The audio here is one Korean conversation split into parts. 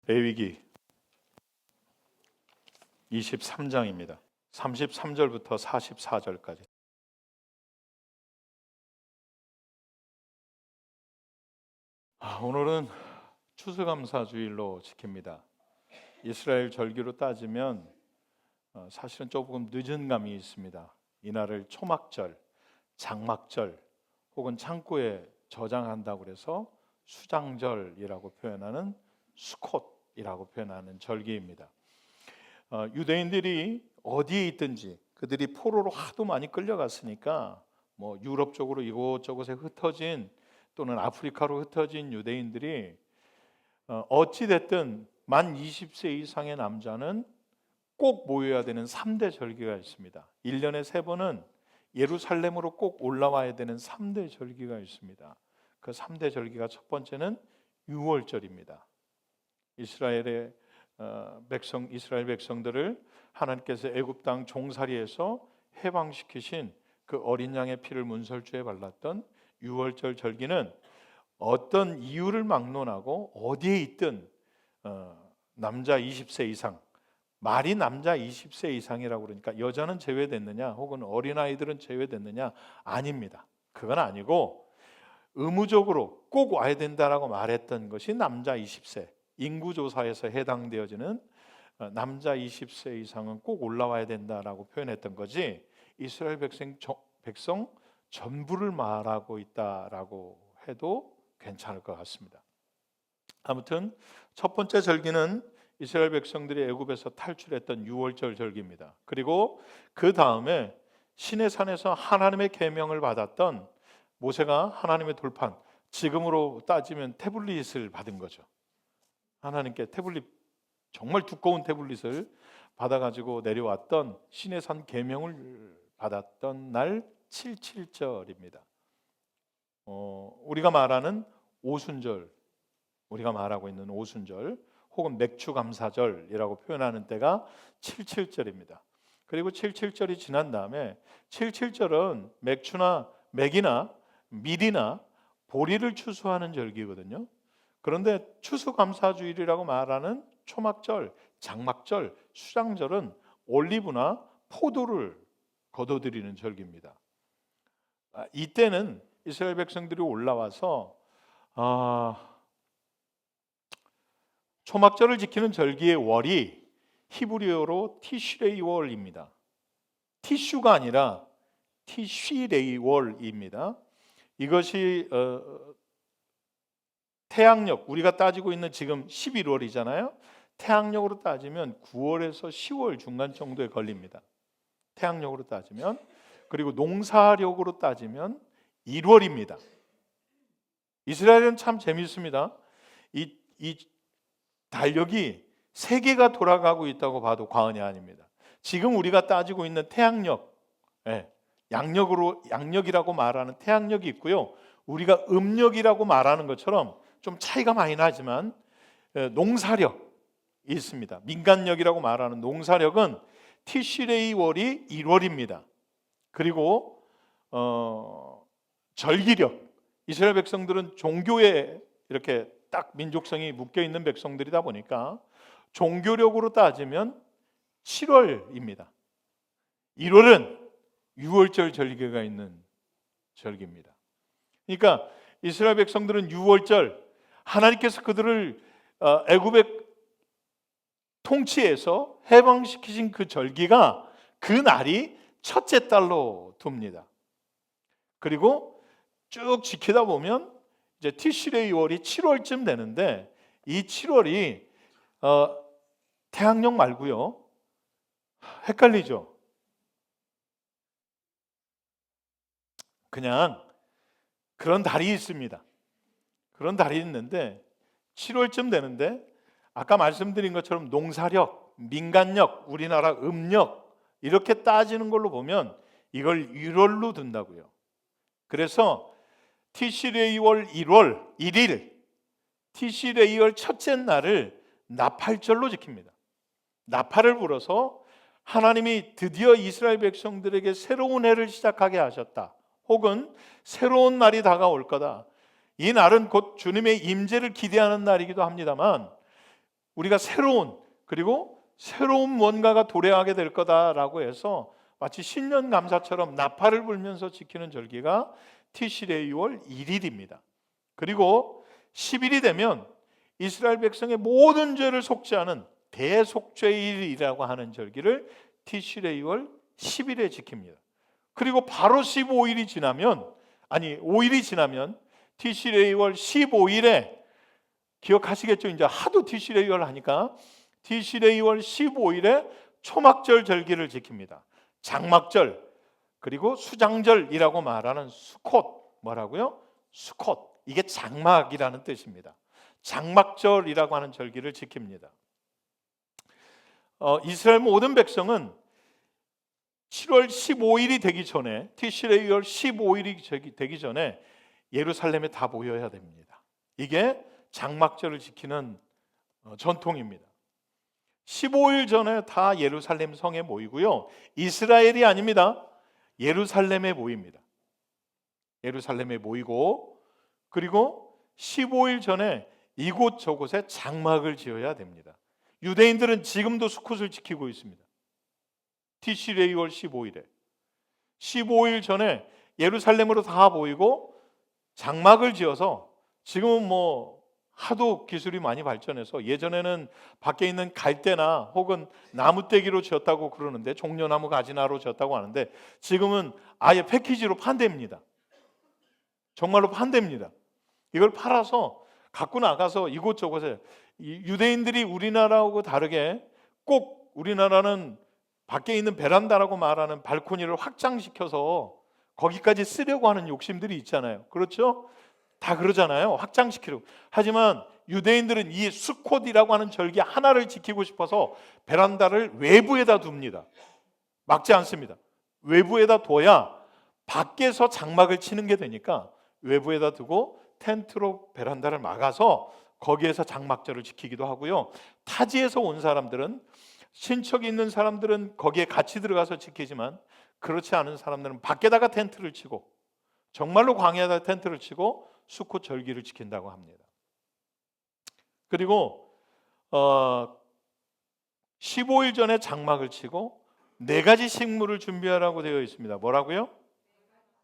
레위기 23장입니다. 33절부터 44절까지. 오늘은 추수감사주일로 지킵니다. 이스라엘 절기로 따지면 사실은 조금 늦은 감이 있습니다. 이날을 초막절, 장막절 혹은 창고에 저장한다고 해서 수장절이라고 표현하는 수콧이라고 표현하는 절기입니다. 유대인들이 어디에 있든지 그들이 포로로 하도 많이 끌려갔으니까 유럽 쪽으로 이곳저곳에 흩어진 또는 아프리카로 흩어진 유대인들이 어찌됐든 만 20세 이상의 남자는 꼭 모여야 되는 3대 절기가 있습니다. 1년에 3번은 예루살렘으로 꼭 올라와야 되는 3대 절기가 있습니다. 그 3대 절기가 첫 번째는 유월절입니다. 이스라엘 백성들을 하나님께서 애굽 땅 종살이에서 해방시키신 그 어린 양의 피를 문설주에 발랐던 유월절 절기는 어떤 이유를 막론하고 어디에 있든 남자 20세 이상, 말이 남자 20세 이상이라고 그러니까 여자는 제외됐느냐 혹은 어린아이들은 제외됐느냐? 아닙니다. 그건 아니고 의무적으로 꼭 와야 된다라고 말했던 것이 남자 20세, 인구조사에서 해당되어지는 남자 20세 이상은 꼭 올라와야 된다라고 표현했던 거지, 이스라엘 백성 전부를 말하고 있다라고 해도 괜찮을 것 같습니다. 아무튼 첫 번째 절기는 이스라엘 백성들이 애굽에서 탈출했던 유월절 절기입니다. 그리고 그 다음에 시내산에서 하나님의 계명을 받았던 모세가 하나님의 돌판, 지금으로 따지면 태블릿을 받은 거죠. 하나님께 태블릿, 정말 두꺼운 태블릿을 받아가지고 내려왔던 시내산 계명을 받았던 날 77절입니다. 우리가 말하는 오순절, 우리가 말하고 있는 오순절 혹은 맥추감사절이라고 표현하는 때가 77절입니다. 그리고 77절이 지난 다음에 77절은 맥이나 밀이나 보리를 추수하는 절기거든요. 그런데 추수감사주일이라고 말하는 초막절, 장막절, 수장절은 올리브나 포도를 거둬들이는 절기입니다. 이때는 이스라엘 백성들이 올라와서 초막절을 지키는 절기의 월이 히브리어로 티슈레이월입니다. 티슈가 아니라 티쉬레이월입니다. 이것이 태양력, 우리가 따지고 있는 지금 11월이잖아요. 태양력으로 따지면 9월에서 10월 중간 정도에 걸립니다. 태양력으로 따지면. 그리고 농사력으로 따지면 1월입니다. 이스라엘은 참 재밌습니다. 이 달력이 세계가 돌아가고 있다고 봐도 과언이 아닙니다. 지금 우리가 따지고 있는 태양력, 양력이라고 말하는 태양력이 있고요. 우리가 음력이라고 말하는 것처럼 좀 차이가 많이 나지만 농사력이 있습니다. 민간력이라고 말하는 농사력은 티시레이월이 1월입니다. 그리고 절기력, 이스라엘 백성들은 종교에 이렇게 딱 민족성이 묶여 있는 백성들이다 보니까 종교력으로 따지면 7월입니다. 1월은 유월절 절기가 있는 절기입니다. 그러니까 이스라엘 백성들은 유월절, 하나님께서 그들을 애굽의 통치에서 해방시키신 그 절기가 그 날이 첫째 달로 둡니다. 그리고 쭉 지키다 보면 이제 티시레이월이 7월쯤 되는데, 이 7월이 태양력 말고요, 헷갈리죠? 그냥 그런 달이 있습니다. 그런 달이 있는데 7월쯤 되는데 아까 말씀드린 것처럼 농사력, 민간력, 우리나라 음력 이렇게 따지는 걸로 보면 이걸 1월로 둔다고요. 그래서 티시레이월 1월 1일, 티시레이월 첫째 날을 나팔절로 지킵니다. 나팔을 불어서 하나님이 드디어 이스라엘 백성들에게 새로운 해를 시작하게 하셨다, 혹은 새로운 날이 다가올 거다, 이 날은 곧 주님의 임재를 기대하는 날이기도 합니다만 우리가 그리고 새로운 뭔가가 도래하게 될 거다라고 해서 마치 신년 감사처럼 나팔을 불면서 지키는 절기가 티시레이 월 1일입니다. 그리고 10일이 되면 이스라엘 백성의 모든 죄를 속죄하는 대속죄일이라고 하는 절기를 티시레이 월 10일에 지킵니다. 그리고 바로 5일이 지나면 티시레이 월 15일에 기억하시겠죠? 이제 하도 티시레이 월 하니까 티시레이 월 15일에 초막절 절기를 지킵니다. 장막절 그리고 수장절이라고 말하는 수콧, 뭐라고요? 수콧. 이게 장막이라는 뜻입니다. 장막절이라고 하는 절기를 지킵니다. 이스라엘 모든 백성은 7월 15일이 되기 전에, 티시레이 월 15일이 되기 전에 예루살렘에 다 모여야 됩니다. 이게 장막절을 지키는 전통입니다. 15일 전에 다 예루살렘 성에 모이고요. 이스라엘이 아닙니다. 예루살렘에 모입니다. 예루살렘에 모이고, 그리고 15일 전에 이곳저곳에 장막을 지어야 됩니다. 유대인들은 지금도 수컷을 지키고 있습니다. 티시레이 월 15일에 15일 전에 예루살렘으로 다 모이고 장막을 지어서, 지금은 하도 기술이 많이 발전해서 예전에는 밖에 있는 갈대나 혹은 나무떼기로 지었다고 그러는데, 종려나무 가지나로 지었다고 하는데, 지금은 아예 패키지로 판댑니다. 정말로 판댑니다. 이걸 팔아서 갖고 나가서 이곳저곳에, 유대인들이 우리나라하고 다르게 꼭 우리나라는 밖에 있는 베란다라고 말하는 발코니를 확장시켜서 거기까지 쓰려고 하는 욕심들이 있잖아요. 그렇죠? 다 그러잖아요. 확장시키려고. 하지만 유대인들은 이 수콧이라고 하는 절기 하나를 지키고 싶어서 베란다를 외부에다 둡니다. 막지 않습니다. 외부에다 둬야 밖에서 장막을 치는 게 되니까 외부에다 두고 텐트로 베란다를 막아서 거기에서 장막절을 지키기도 하고요. 타지에서 온 사람들은, 친척이 있는 사람들은 거기에 같이 들어가서 지키지만, 그렇지 않은 사람들은 밖에다가 텐트를 치고, 정말로 광야에다 텐트를 치고 수콧 절기를 지킨다고 합니다. 그리고 15일 전에 장막을 치고 4가지 식물을 준비하라고 되어 있습니다. 뭐라고요?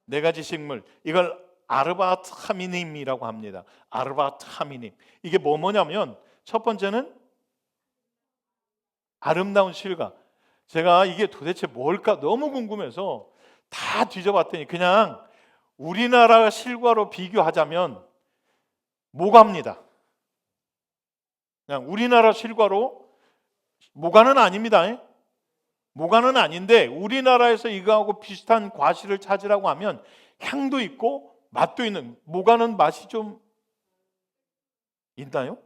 4가지 식물. 이걸 아르바트 하미님이라고 합니다. 아르바트 하미님. 이게 뭐냐면, 첫 번째는 아름다운 실과. 제가 이게 도대체 뭘까 너무 궁금해서 다 뒤져봤더니 그냥 우리나라 실과로 비교하자면 모가입니다. 그냥 우리나라 실과로, 모가는 아닙니다. 모가는 아닌데 우리나라에서 이거하고 비슷한 과실을 찾으라고 하면 향도 있고 맛도 있는, 모가는 맛이 좀 있나요?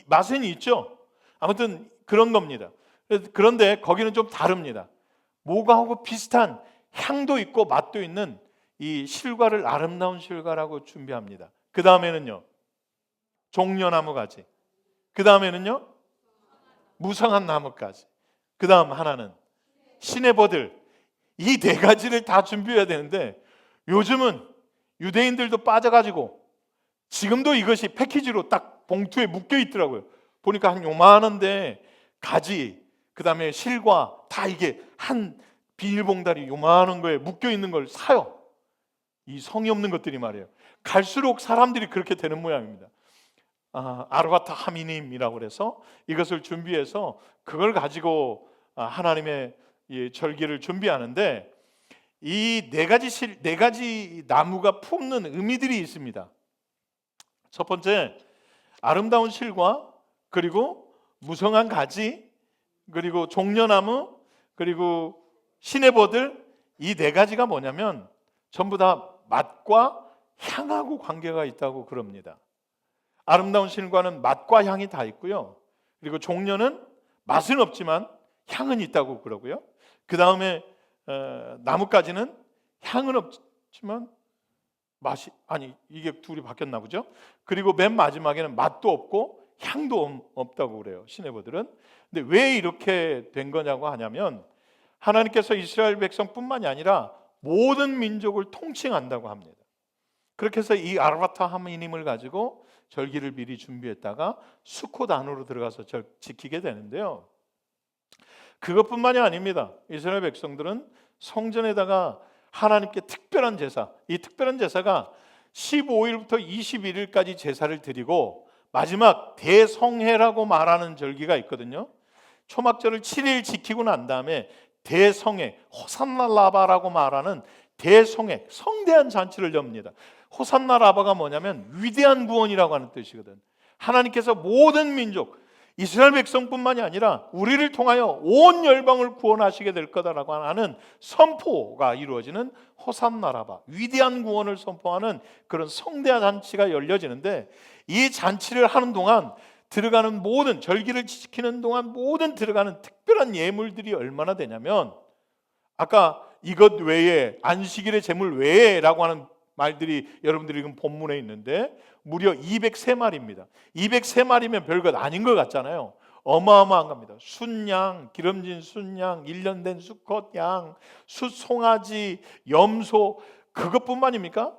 맛은 있죠. 아무튼 그런 겁니다. 그런데 거기는 좀 다릅니다. 모가하고 비슷한 향도 있고 맛도 있는 이 실과를 아름다운 실과라고 준비합니다. 그 다음에는요, 종려나무 가지. 그 다음에는요, 무성한 나무까지. 그 다음 하나는 시내버들. 이 4가지를 다 준비해야 되는데, 요즘은 유대인들도 빠져가지고 지금도 이것이 패키지로 딱 봉투에 묶여 있더라고요. 보니까 한 요만한데 가지, 그 다음에 실과 다 이게 한 비닐봉다리 요만한 거에 묶여 있는 걸 사요. 이 성의 없는 것들이 말이에요. 갈수록 사람들이 그렇게 되는 모양입니다. 아르바타 하미님이라고 그래서 이것을 준비해서 그걸 가지고 하나님의 절기를 준비하는데, 이 4가지 나무가 품는 의미들이 있습니다. 첫 번째, 아름다운 실과, 그리고 무성한 가지, 그리고 종려나무, 그리고 시내버들. 이 4가지가 뭐냐면 전부 다 맛과 향하고 관계가 있다고 그럽니다. 아름다운 실과는 맛과 향이 다 있고요. 그리고 종려는 맛은 없지만 향은 있다고 그러고요. 그 다음에 나뭇가지는 향은 없지만 맛이, 이게 둘이 바뀌었나 보죠. 그리고 맨 마지막에는 맛도 없고 향도 없다고 그래요, 시내버들은. 근데 왜 이렇게 된 거냐고 하냐면, 하나님께서 이스라엘 백성뿐만이 아니라 모든 민족을 통칭한다고 합니다. 그렇게 해서 이 아르바타 하미님을 가지고 절기를 미리 준비했다가 수콧 안으로 들어가서 지키게 되는데요. 그것뿐만이 아닙니다. 이스라엘 백성들은 성전에다가 하나님께 특별한 제사, 이 특별한 제사가 15일부터 21일까지 제사를 드리고 마지막 대성회라고 말하는 절기가 있거든요. 초막절을 7일 지키고 난 다음에 대성회, 호산나라바라고 말하는 대성회, 성대한 잔치를 엽니다. 호산나라바가 뭐냐면 위대한 구원이라고 하는 뜻이거든. 하나님께서 모든 민족, 이스라엘 백성뿐만이 아니라 우리를 통하여 온 열방을 구원하시게 될 거다라고 하는 선포가 이루어지는 호산나라바, 위대한 구원을 선포하는 그런 성대한 잔치가 열려지는데, 이 잔치를 하는 동안 들어가는 모든, 절기를 지키는 동안 모든 들어가는 특별한 예물들이 얼마나 되냐면, 아까 이것 외에, 안식일의 제물 외에라고 하는 말들이 여러분들이 지금 본문에 있는데 무려 203마리입니다. 203마리면 별것 아닌 것 같잖아요. 어마어마한 겁니다. 순양, 기름진 순양, 1년 된 수컷 양, 숫송아지, 염소, 그것뿐만입니까?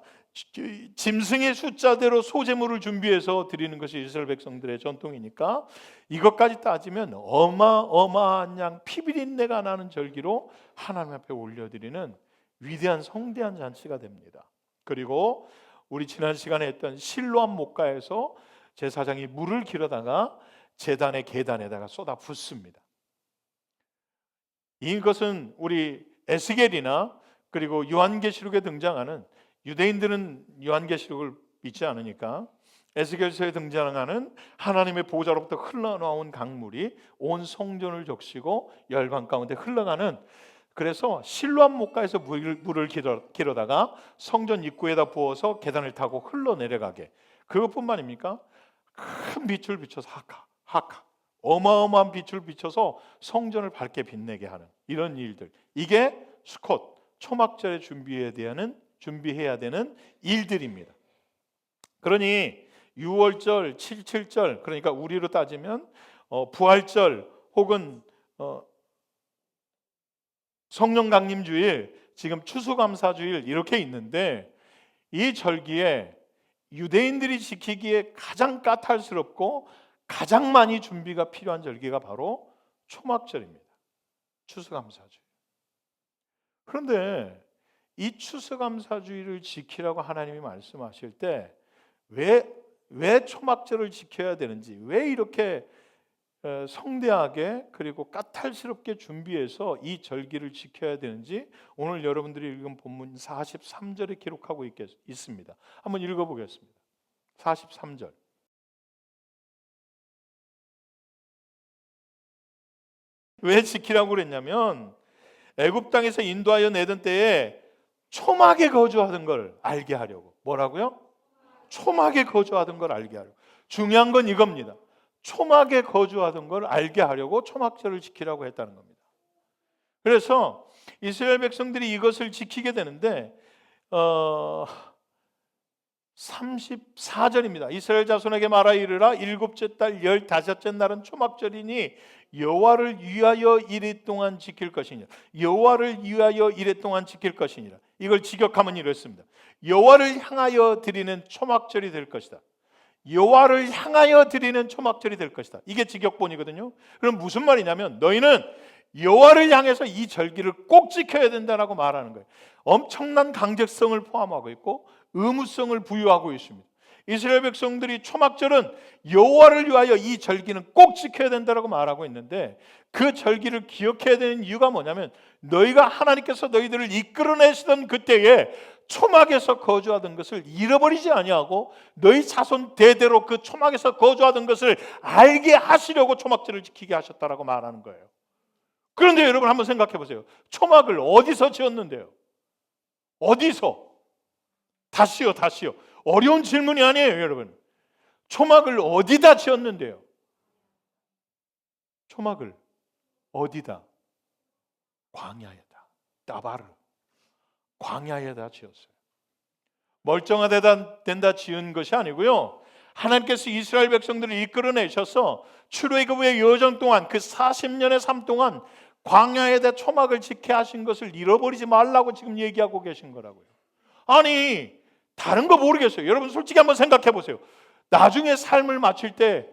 짐승의 숫자대로 소제물을 준비해서 드리는 것이 이스라엘 백성들의 전통이니까 이것까지 따지면 어마어마한 양, 피비린내가 나는 절기로 하나님 앞에 올려드리는 위대한 성대한 잔치가 됩니다. 그리고 우리 지난 시간에 했던 실로암 목가에서 제사장이 물을 길어다가 제단의 계단에다가 쏟아 붓습니다. 이것은 우리 에스겔이나 그리고 요한계시록에 등장하는, 유대인들은 요한계시록을 믿지 않으니까 에스겔서에 등장하는 하나님의 보좌로부터 흘러나온 강물이 온 성전을 적시고 열방 가운데 흘러가는, 그래서 실로암 목가에서 물을 길어다가 성전 입구에다 부어서 계단을 타고 흘러내려가게, 그것뿐만입니까? 큰 빛을 비춰서 하카 어마어마한 빛을 비춰서 성전을 밝게 빛내게 하는 이런 일들, 이게 수콧 초막절에 준비해야 되는 일들입니다. 그러니 6월절, 7.7절, 그러니까 우리로 따지면 부활절 혹은 성령 강림주일, 지금 추수감사주일 이렇게 있는데, 이 절기에 유대인들이 지키기에 가장 까탈스럽고 가장 많이 준비가 필요한 절기가 바로 초막절입니다. 추수감사주일. 그런데 이 추수감사주일을 지키라고 하나님이 말씀하실 때 왜 초막절을 지켜야 되는지, 왜 이렇게 성대하게 그리고 까탈스럽게 준비해서 이 절기를 지켜야 되는지 오늘 여러분들이 읽은 본문 43절에 기록하고 있습니다. 한번 읽어보겠습니다. 43절. 왜 지키라고 그랬냐면, 애굽 땅에서 인도하여 내던 때에 초막에 거주하던 걸 알게 하려고. 뭐라고요? 초막에 거주하던 걸 알게 하려고. 중요한 건 이겁니다. 초막에 거주하던 걸 알게 하려고 초막절을 지키라고 했다는 겁니다. 그래서 이스라엘 백성들이 이것을 지키게 되는데 34절입니다. 이스라엘 자손에게 말하 이르라, 일곱째 달 15째 날은 초막절이니 여호와를 위하여 이레 동안 지킬 것이니라. 여호와를 위하여 이레 동안 지킬 것이니라. 이걸 직역하면 이렇습니다. 여호와를 향하여 드리는 초막절이 될 것이다. 여호와를 향하여 드리는 초막절이 될 것이다. 이게 직역본이거든요. 그럼 무슨 말이냐면, 너희는 여호와를 향해서 이 절기를 꼭 지켜야 된다라고 말하는 거예요. 엄청난 강제성을 포함하고 있고 의무성을 부여하고 있습니다. 이스라엘 백성들이 초막절은 여호와를 위하여 이 절기는 꼭 지켜야 된다라고 말하고 있는데, 그 절기를 기억해야 되는 이유가 뭐냐면, 너희가 하나님께서 너희들을 이끌어내시던 그때에 초막에서 거주하던 것을 잃어버리지 아니하고 너희 자손 대대로 그 초막에서 거주하던 것을 알게 하시려고 초막절을 지키게 하셨다라고 말하는 거예요. 그런데 여러분 한번 생각해 보세요. 초막을 어디서 지었는데요? 어디서? 다시요. 어려운 질문이 아니에요, 여러분. 초막을 어디다 지었는데요? 초막을 어디다? 광야에다. 따바르. 광야에다 지었어요. 멀쩡하다 된다 지은 것이 아니고요, 하나님께서 이스라엘 백성들을 이끌어내셔서 출애굽의 여정 동안, 그 40년의 삶 동안 광야에다 초막을 지켜 하신 것을 잃어버리지 말라고 지금 얘기하고 계신 거라고요. 아니, 다른 거 모르겠어요. 여러분 솔직히 한번 생각해 보세요. 나중에 삶을 마칠 때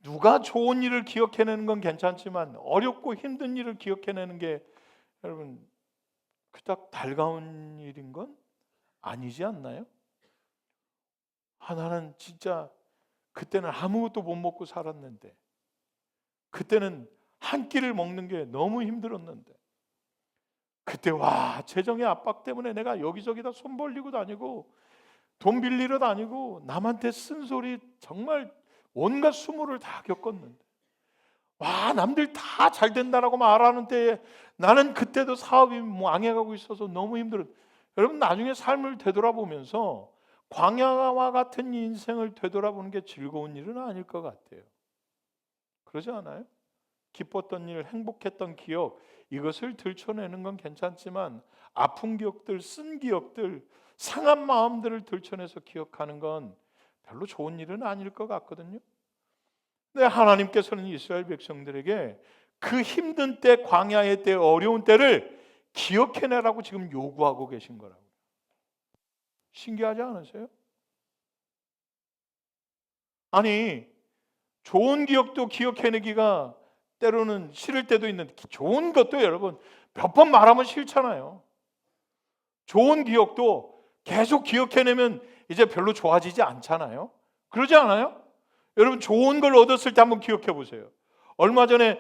누가 좋은 일을 기억해내는 건 괜찮지만 어렵고 힘든 일을 기억해내는 게 여러분 그닥 달가운 일인 건 아니지 않나요? 나는 진짜 그때는 아무것도 못 먹고 살았는데, 그때는 한 끼를 먹는 게 너무 힘들었는데, 그때 재정의 압박 때문에 내가 여기저기다 손 벌리고 다니고 돈 빌리러 다니고 남한테 쓴소리 정말 온갖 수모를 다 겪었는데, 남들 다 잘 된다라고 말하는 때에 나는 그때도 사업이 망해가고 있어서 너무 힘들었. 여러분 나중에 삶을 되돌아보면서 광야와 같은 인생을 되돌아보는 게 즐거운 일은 아닐 것 같아요. 그러지 않아요? 기뻤던 일, 행복했던 기억, 이것을 들춰내는 건 괜찮지만 아픈 기억들, 쓴 기억들, 상한 마음들을 들춰내서 기억하는 건 별로 좋은 일은 아닐 것 같거든요. 근데 하나님께서는 이스라엘 백성들에게 그 힘든 때, 광야의 때, 어려운 때를 기억해내라고 지금 요구하고 계신 거라고요. 신기하지 않으세요? 아니, 좋은 기억도 기억해내기가 때로는 싫을 때도 있는데, 좋은 것도 여러분 몇 번 말하면 싫잖아요. 좋은 기억도 계속 기억해내면 이제 별로 좋아지지 않잖아요. 그러지 않아요? 여러분 좋은 걸 얻었을 때 한번 기억해 보세요. 얼마 전에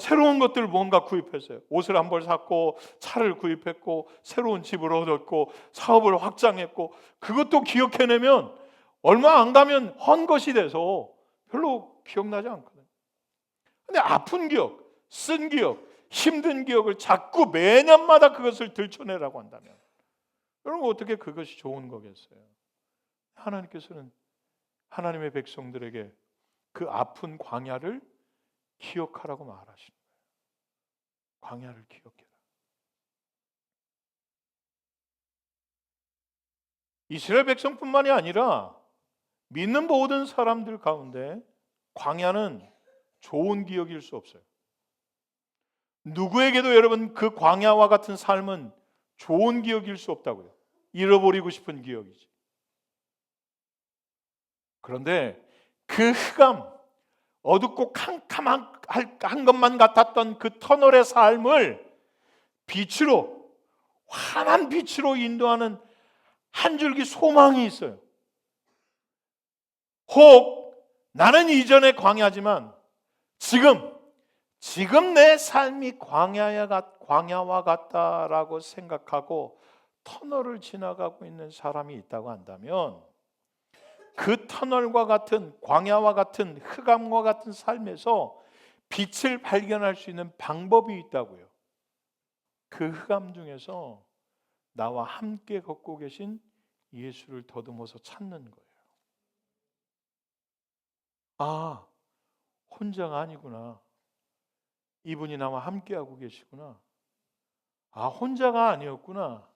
새로운 것들 뭔가 구입했어요. 옷을 한 벌 샀고, 차를 구입했고, 새로운 집을 얻었고, 사업을 확장했고, 그것도 기억해내면 얼마 안 가면 헛것이 돼서 별로 기억나지 않거든요. 근데 아픈 기억, 쓴 기억, 힘든 기억을 자꾸 매년마다 그것을 들춰내라고 한다면 여러분 어떻게 그것이 좋은 거겠어요? 하나님께서는 하나님의 백성들에게 그 아픈 광야를 기억하라고 말하시는 거예요. 광야를 기억해라. 이스라엘 백성뿐만이 아니라 믿는 모든 사람들 가운데 광야는 좋은 기억일 수 없어요. 누구에게도 여러분 그 광야와 같은 삶은 좋은 기억일 수 없다고요. 잃어버리고 싶은 기억이지. 그런데 그 흑암, 어둡고 캄캄한 것만 같았던 그 터널의 삶을 빛으로, 환한 빛으로 인도하는 한 줄기 소망이 있어요. 혹 나는 이전에 광야지만 지금 내 삶이 광야와 같다라고 생각하고 터널을 지나가고 있는 사람이 있다고 한다면 그 터널과 같은 광야와 같은 흑암과 같은 삶에서 빛을 발견할 수 있는 방법이 있다고요. 그 흑암 중에서 나와 함께 걷고 계신 예수를 더듬어서 찾는 거예요. 혼자가 아니구나. 이분이 나와 함께하고 계시구나. 혼자가 아니었구나.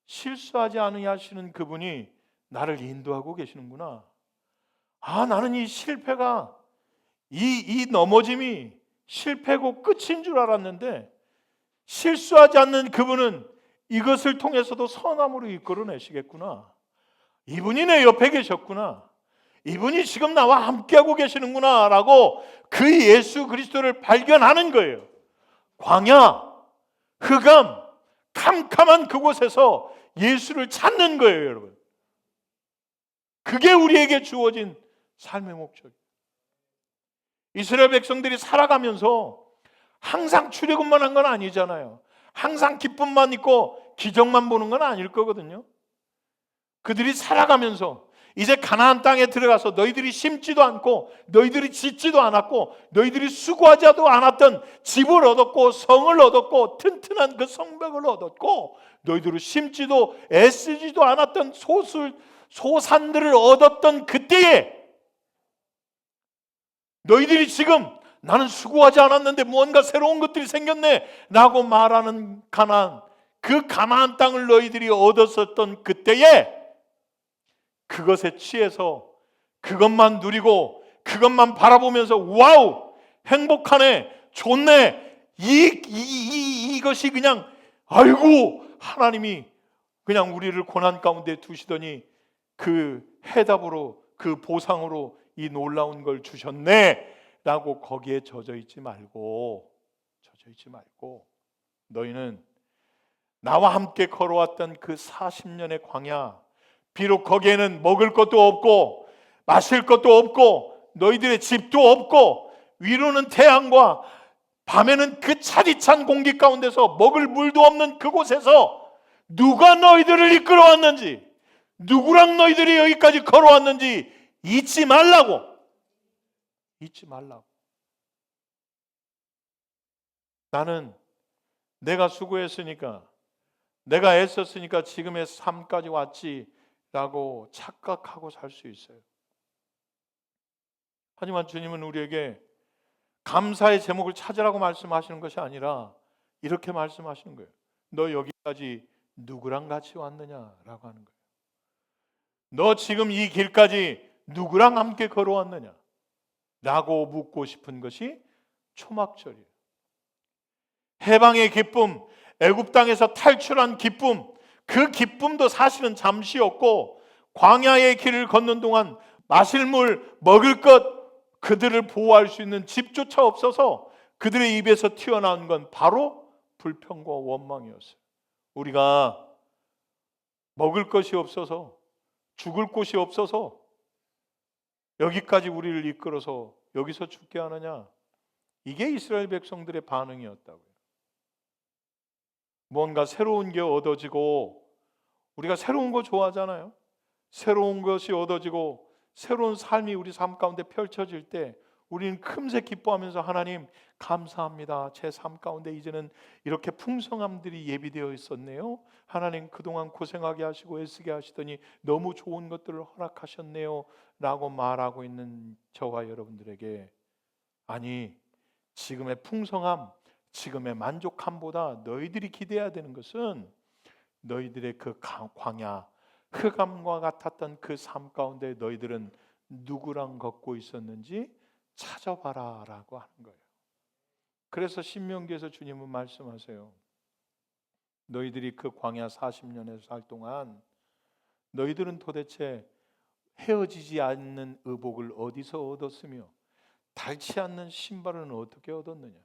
실수하지 않으시는 그분이 나를 인도하고 계시는구나. 나는 이 실패가 이 넘어짐이 실패고 끝인 줄 알았는데 실수하지 않는 그분은 이것을 통해서도 선함으로 이끌어내시겠구나. 이분이 내 옆에 계셨구나. 이분이 지금 나와 함께하고 계시는구나 라고 그 예수 그리스도를 발견하는 거예요. 광야, 흑암, 캄캄한 그곳에서 예수를 찾는 거예요, 여러분. 그게 우리에게 주어진 삶의 목적이에요. 이스라엘 백성들이 살아가면서 항상 출애굽만 한 건 아니잖아요. 항상 기쁨만 있고 기적만 보는 건 아닐 거거든요. 그들이 살아가면서 이제 가나안 땅에 들어가서 너희들이 심지도 않고 너희들이 짓지도 않았고 너희들이 수고하지도 않았던 집을 얻었고 성을 얻었고 튼튼한 그 성벽을 얻었고 너희들이 심지도 애쓰지도 않았던 소산들을 얻었던 그때에 너희들이 지금 나는 수고하지 않았는데 무언가 새로운 것들이 생겼네 라고 말하는 가나안, 그 가나안 땅을 너희들이 얻었었던 그때에 그것에 취해서 그것만 누리고 그것만 바라보면서 와우 행복하네 좋네 이것이 그냥 아이고 하나님이 그냥 우리를 고난 가운데 두시더니 그 해답으로 그 보상으로 이 놀라운 걸 주셨네 라고 거기에 젖어 있지 말고 너희는 나와 함께 걸어왔던 그 40년의 광야, 비록 거기에는 먹을 것도 없고 마실 것도 없고 너희들의 집도 없고 위로는 태양과 밤에는 그 차디찬 공기 가운데서 먹을 물도 없는 그곳에서 누가 너희들을 이끌어왔는지, 누구랑 너희들이 여기까지 걸어왔는지 잊지 말라고. 나는 내가 수고했으니까, 내가 애썼으니까 지금의 삶까지 왔지라고 착각하고 살 수 있어요. 하지만 주님은 우리에게 감사의 제목을 찾으라고 말씀하시는 것이 아니라 이렇게 말씀하시는 거예요. 너 여기까지 누구랑 같이 왔느냐라고 하는 거예요. 너 지금 이 길까지 누구랑 함께 걸어왔느냐 라고 묻고 싶은 것이 초막절이에요. 해방의 기쁨, 애굽 땅에서 탈출한 기쁨, 그 기쁨도 사실은 잠시였고 광야의 길을 걷는 동안 마실 물, 먹을 것, 그들을 보호할 수 있는 집조차 없어서 그들의 입에서 튀어나온 건 바로 불평과 원망이었어요. 우리가 먹을 것이 없어서, 죽을 곳이 없어서 여기까지 우리를 이끌어서 여기서 죽게 하느냐, 이게 이스라엘 백성들의 반응이었다고요. 뭔가 새로운 게 얻어지고, 우리가 새로운 거 좋아하잖아요. 새로운 것이 얻어지고 새로운 삶이 우리 삶 가운데 펼쳐질 때 우리는 금세 기뻐하면서 하나님 감사합니다. 제 삶 가운데 이제는 이렇게 풍성함들이 예비되어 있었네요. 하나님 그동안 고생하게 하시고 애쓰게 하시더니 너무 좋은 것들을 허락하셨네요 라고 말하고 있는 저와 여러분들에게, 아니, 지금의 풍성함, 지금의 만족함보다 너희들이 기대해야 되는 것은 너희들의 그 광야, 흑암과 같았던 그 삶 가운데 너희들은 누구랑 걷고 있었는지 찾아봐라 라고 하는 거예요. 그래서 신명기에서 주님은 말씀하세요. 너희들이 그 광야 40년의 살 동안 너희들은 도대체 헤어지지 않는 의복을 어디서 얻었으며 닳지 않는 신발은 어떻게 얻었느냐,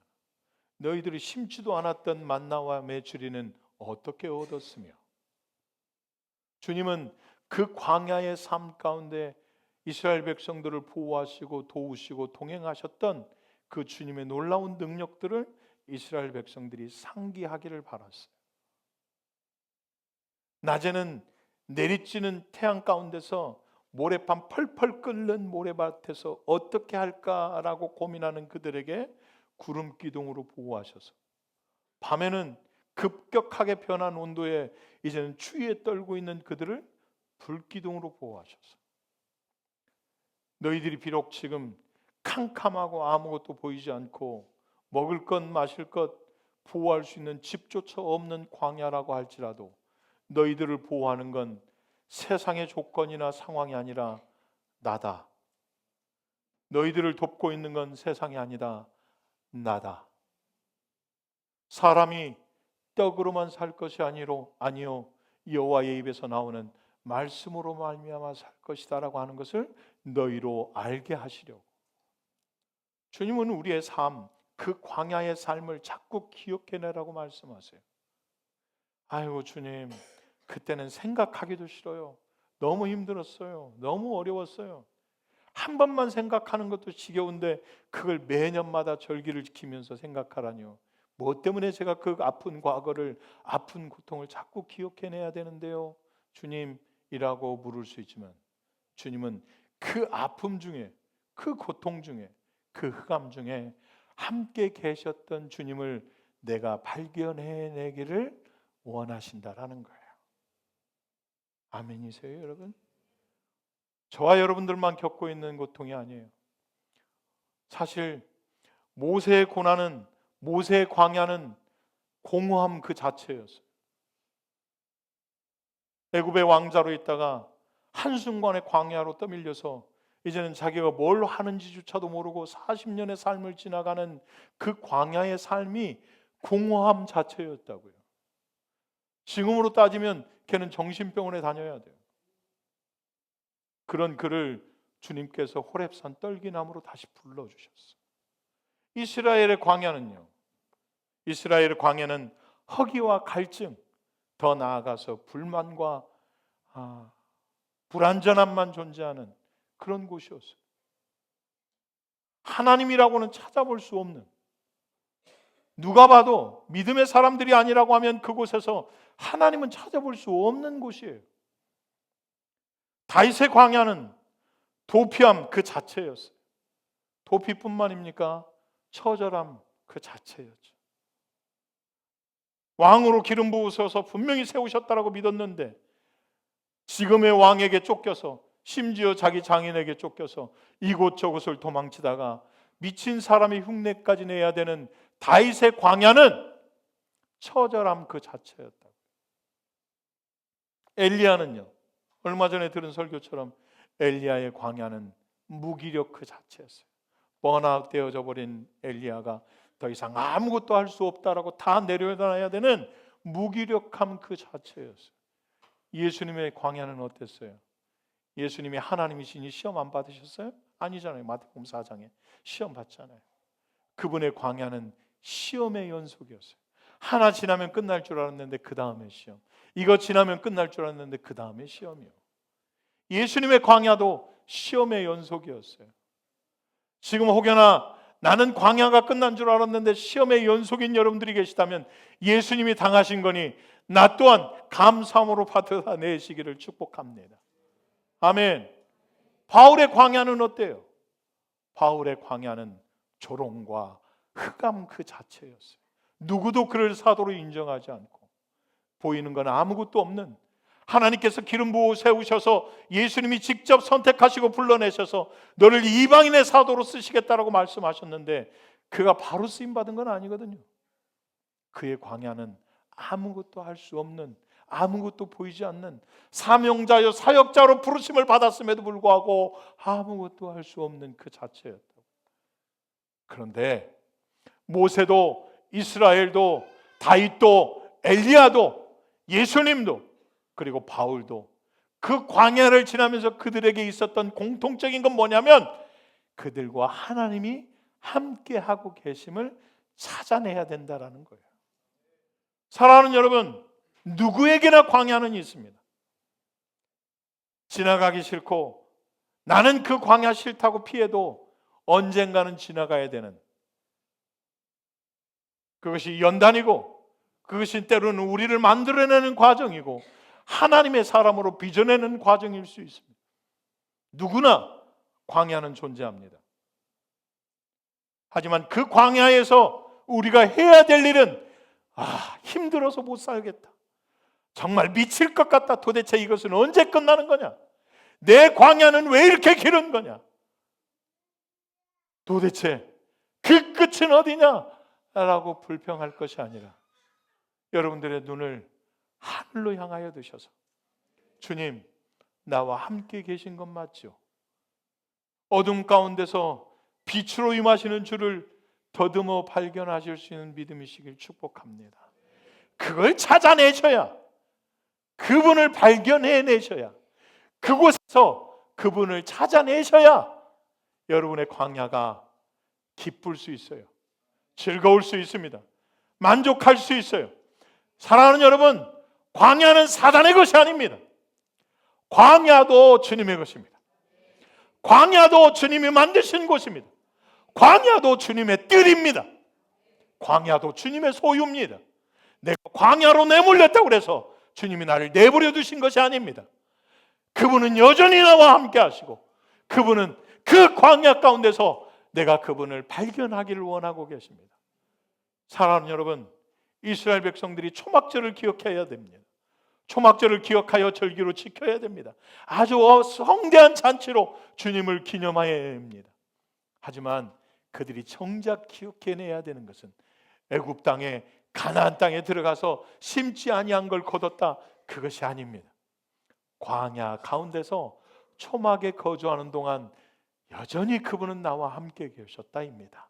너희들이 심지도 않았던 만나와 메추리는 어떻게 얻었으며, 주님은 그 광야의 삶 가운데 이스라엘 백성들을 보호하시고 도우시고 동행하셨던 그 주님의 놀라운 능력들을 이스라엘 백성들이 상기하기를 바랐어요. 낮에는 내리쬐는 태양 가운데서 모래판 펄펄 끓는 모래밭에서 어떻게 할까라고 고민하는 그들에게 구름 기둥으로 보호하셔서, 밤에는 급격하게 변한 온도에 이제는 추위에 떨고 있는 그들을 불기둥으로 보호하셔서, 너희들이 비록 지금 캄캄하고 아무것도 보이지 않고 먹을 것 마실 것 보호할 수 있는 집조차 없는 광야라고 할지라도 너희들을 보호하는 건 세상의 조건이나 상황이 아니라 나다. 너희들을 돕고 있는 건 세상이 아니다, 나다. 사람이 떡으로만 살 것이 아니요 여호와의 입에서 나오는 말씀으로 말미암아 살 것이다라고 하는 것을 너희로 알게 하시려고. 주님은 우리의 삶, 그 광야의 삶을 자꾸 기억해내라고 말씀하세요. 아이고 주님, 그때는 생각하기도 싫어요. 너무 힘들었어요. 너무 어려웠어요. 한 번만 생각하는 것도 지겨운데 그걸 매년마다 절기를 지키면서 생각하라니요. 뭐 때문에 제가 그 아픈 과거를, 아픈 고통을 자꾸 기억해내야 되는데요, 주님이라고 물을 수 있지만, 주님은 그 아픔 중에, 그 고통 중에, 그 흑암 중에 함께 계셨던 주님을 내가 발견해내기를 원하신다라는 거예요. 아멘이세요, 여러분? 저와 여러분들만 겪고 있는 고통이 아니에요. 사실 모세의 고난은, 모세의 광야는 공허함 그 자체였어요. 애굽의 왕자로 있다가 한순간에 광야로 떠밀려서 이제는 자기가 뭘 하는지조차도 모르고 40년의 삶을 지나가는 그 광야의 삶이 공허함 자체였다고요. 지금으로 따지면 걔는 정신병원에 다녀야 돼요. 그런 그를 주님께서 호렙산 떨기나무로 다시 불러주셨어요. 이스라엘의 광야는요, 이스라엘의 광야는 허기와 갈증, 더 나아가서 불만과 불완전함만 존재하는 그런 곳이었어요. 하나님이라고는 찾아볼 수 없는, 누가 봐도 믿음의 사람들이 아니라고 하면 그곳에서 하나님은 찾아볼 수 없는 곳이에요. 다윗의 광야는 도피함 그 자체였어요. 도피뿐만입니까? 처절함 그 자체였죠. 왕으로 기름 부으셔서 분명히 세우셨다라고 믿었는데 지금의 왕에게 쫓겨서, 심지어 자기 장인에게 쫓겨서 이곳저곳을 도망치다가 미친 사람의 흉내까지 내야 되는 다윗의 광야는 처절함 그 자체였다. 엘리야는요, 얼마 전에 들은 설교처럼 엘리야의 광야는 무기력 그 자체였어요. 번아웃 되어져 버린 엘리야가 더 이상 아무것도 할 수 없다라고 다 내려놔야 되는 무기력함 그 자체였어요. 예수님의 광야는 어땠어요? 예수님이 하나님이시니 시험 안 받으셨어요? 아니잖아요. 마태복음 4장에 시험 받잖아요. 그분의 광야는 시험의 연속이었어요. 하나 지나면 끝날 줄 알았는데 그 다음에 시험, 이거 지나면 끝날 줄 알았는데 그 다음에 시험이요. 예수님의 광야도 시험의 연속이었어요. 지금 혹여나 나는 광야가 끝난 줄 알았는데 시험의 연속인 여러분들이 계시다면 예수님이 당하신 거니 나 또한 감사함으로 받아내시기를 축복합니다. 아멘. 바울의 광야는 어때요? 바울의 광야는 조롱과 흑암 그 자체였어요. 누구도 그를 사도로 인정하지 않고 보이는 건 아무것도 없는, 하나님께서 기름 부어 세우셔서 예수님이 직접 선택하시고 불러내셔서 너를 이방인의 사도로 쓰시겠다라고 말씀하셨는데 그가 바로 쓰임받은 건 아니거든요. 그의 광야는 아무것도 할 수 없는, 아무것도 보이지 않는, 사명자여 사역자로 부르심을 받았음에도 불구하고 아무것도 할 수 없는 그 자체였다고. 그런데 모세도 이스라엘도 다윗도 엘리야도 예수님도 그리고 바울도 그 광야를 지나면서 그들에게 있었던 공통적인 건 뭐냐면 그들과 하나님이 함께하고 계심을 찾아내야 된다라는 거예요. 사랑하는 여러분, 누구에게나 광야는 있습니다. 지나가기 싫고 나는 그 광야 싫다고 피해도 언젠가는 지나가야 되는, 그것이 연단이고 그것이 때로는 우리를 만들어내는 과정이고 하나님의 사람으로 빚어내는 과정일 수 있습니다. 누구나 광야는 존재합니다. 하지만 그 광야에서 우리가 해야 될 일은 힘들어서 못 살겠다, 정말 미칠 것 같다, 도대체 이것은 언제 끝나는 거냐, 내 광야는 왜 이렇게 길은 거냐, 도대체 그 끝은 어디냐 라고 불평할 것이 아니라 여러분들의 눈을 하늘로 향하여 드셔서 주님, 나와 함께 계신 건 맞죠? 어둠 가운데서 빛으로 임하시는 주를 더듬어 발견하실 수 있는 믿음이시길 축복합니다. 그걸 찾아내셔야, 그분을 발견해내셔야, 그곳에서 그분을 찾아내셔야 여러분의 광야가 기쁠 수 있어요. 즐거울 수 있습니다. 만족할 수 있어요. 사랑하는 여러분, 광야는 사단의 것이 아닙니다. 광야도 주님의 것입니다. 광야도 주님이 만드신 곳입니다. 광야도 주님의 뜰입니다. 광야도 주님의 소유입니다. 내가 광야로 내몰렸다고 해서 주님이 나를 내버려 두신 것이 아닙니다. 그분은 여전히 나와 함께 하시고 그분은 그 광야 가운데서 내가 그분을 발견하기를 원하고 계십니다. 사랑하는 여러분, 이스라엘 백성들이 초막절을 기억해야 됩니다. 초막절을 기억하여 절기로 지켜야 됩니다. 아주 성대한 잔치로 주님을 기념해야 합니다. 하지만 그들이 정작 기억해내야 되는 것은 애굽 땅에, 가나안 땅에 들어가서 심지 아니한 걸 거뒀다, 그것이 아닙니다. 광야 가운데서 초막에 거주하는 동안 여전히 그분은 나와 함께 계셨다입니다.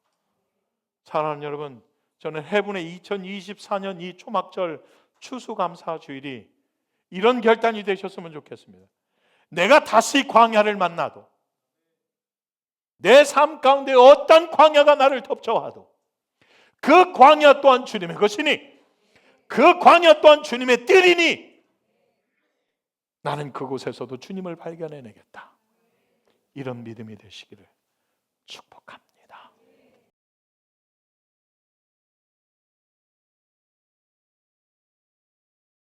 사랑하는 여러분, 저는 해분의 2024년 이 초막절 추수감사주일이 이런 결단이 되셨으면 좋겠습니다. 내가 다시 광야를 만나도, 내 삶 가운데 어떤 광야가 나를 덮쳐와도 그 광야 또한 주님의 것이니, 그 광야 또한 주님의 뜰이니 나는 그곳에서도 주님을 발견해내겠다. 이런 믿음이 되시기를 축복합니다.